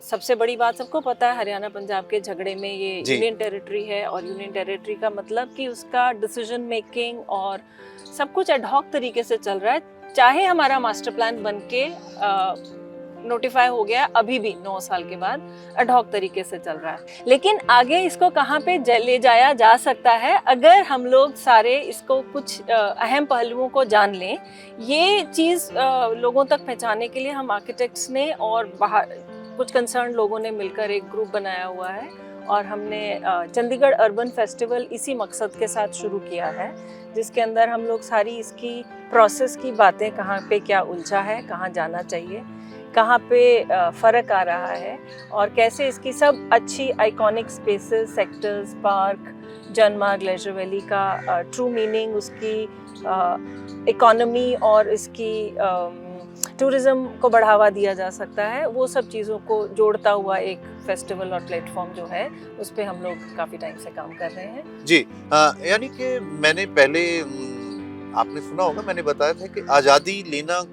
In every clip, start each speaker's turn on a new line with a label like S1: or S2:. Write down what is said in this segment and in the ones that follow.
S1: सबसे बड़ी बात सबको पता है, हरियाणा पंजाब के झगड़े में ये यूनियन टेरिटरी है, और यूनियन टेरिटरी का मतलब कि उसका डिसीजन मेकिंग और सब कुछ एडहॉक तरीके से चल रहा है। चाहे हमारा मास्टर प्लान बन के नोटिफाई हो गया, अभी भी 9 साल के बाद एडहॉक तरीके से चल रहा है, लेकिन आगे इसको कहाँ पे ले जाया जा सकता है अगर हम लोग सारे इसको कुछ अहम पहलुओं को जान लें। ये चीज़ लोगों तक पहुँचाने के लिए हम आर्किटेक्ट्स ने और बाहर कुछ कंसर्न लोगों ने मिलकर एक ग्रुप बनाया हुआ है, और हमने चंडीगढ़ अर्बन फेस्टिवल इसी मकसद के साथ शुरू किया है, जिसके अंदर हम लोग सारी इसकी प्रोसेस की बातें, कहाँ पे क्या उलझा है, कहाँ जाना चाहिए, कहाँ पे फ़र्क आ रहा है, और कैसे इसकी सब अच्छी iconic spaces, sectors, park, Janmarg, Leisure Valley का ट्रू मीनिंग, उसकी इकोनॉमी और इसकी टूरिज़्म को बढ़ावा दिया जा सकता है, वो सब चीज़ों को जोड़ता हुआ एक फेस्टिवल और प्लेटफॉर्म जो है, उस पे हम लोग काफ़ी टाइम से काम कर रहे हैं।
S2: जी, यानी कि मैंने पहले आपने सुना होगा, मैंने बताया था कि आज़ादी लेना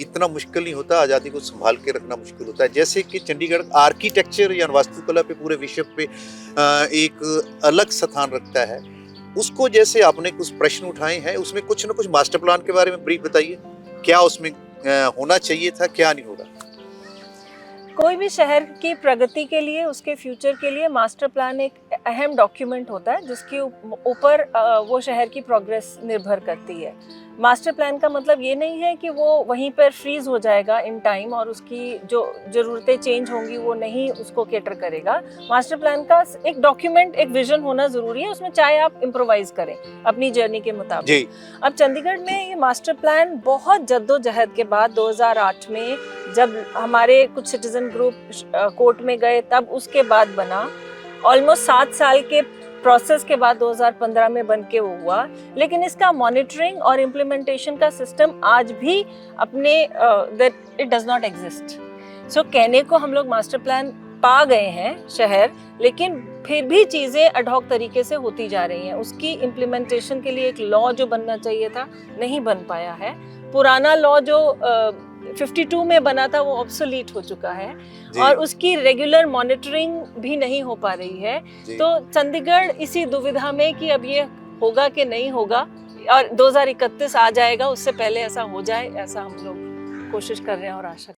S2: इतना मुश्किल नहीं होता, आज़ादी को संभाल के रखना मुश्किल होता है। जैसे कि चंडीगढ़ आर्किटेक्चर या वास्तुकला पे पूरे विश्व पे एक अलग स्थान रखता है, उसको जैसे आपने कुछ प्रश्न उठाए हैं, उसमें कुछ ना कुछ मास्टर प्लान के बारे में ब्रीफ बताइए, क्या उसमें होना चाहिए था, क्या नहीं होगा?
S1: कोई भी शहर की प्रगति के लिए, उसके फ्यूचर के लिए मास्टर प्लान एक अहम डॉक्यूमेंट होता है, जिसके ऊपर वो शहर की प्रोग्रेस निर्भर करती है। मास्टर प्लान का मतलब ये नहीं है कि वो वहीं पर फ्रीज हो जाएगा इन टाइम, और उसकी जो ज़रूरतें चेंज होंगी वो नहीं उसको कैटर करेगा। मास्टर प्लान का एक डॉक्यूमेंट, एक विजन होना ज़रूरी है, उसमें चाहे आप इम्प्रोवाइज़ करें अपनी जर्नी के मुताबिक। अब चंडीगढ़ में ये मास्टर प्लान बहुत जद्दोजहद के बाद 2008 में जब हमारे कुछ सिटीजन ग्रुप कोर्ट में गए, तब उसके बाद बना। ऑलमोस्ट 7 साल के प्रोसेस के बाद 2015 में बन के वो हुआ, लेकिन इसका मॉनिटरिंग और इम्प्लीमेंटेशन का सिस्टम आज भी अपने इट डज नॉट एग्जिस्ट। सो कहने को हम लोग मास्टर प्लान पा गए हैं शहर, लेकिन फिर भी चीज़ें एडहॉक तरीके से होती जा रही हैं। उसकी इम्प्लीमेंटेशन के लिए एक लॉ जो बनना चाहिए था, नहीं बन पाया है। पुराना लॉ जो 52 में बना था, वो ऑब्सोलीट हो चुका है, और उसकी रेगुलर मॉनिटरिंग भी नहीं हो पा रही है। तो चंडीगढ़ इसी दुविधा में कि अब ये होगा कि नहीं होगा, और 2031 आ जाएगा, उससे पहले ऐसा हो जाए, ऐसा हम लोग कोशिश कर रहे हैं और आशा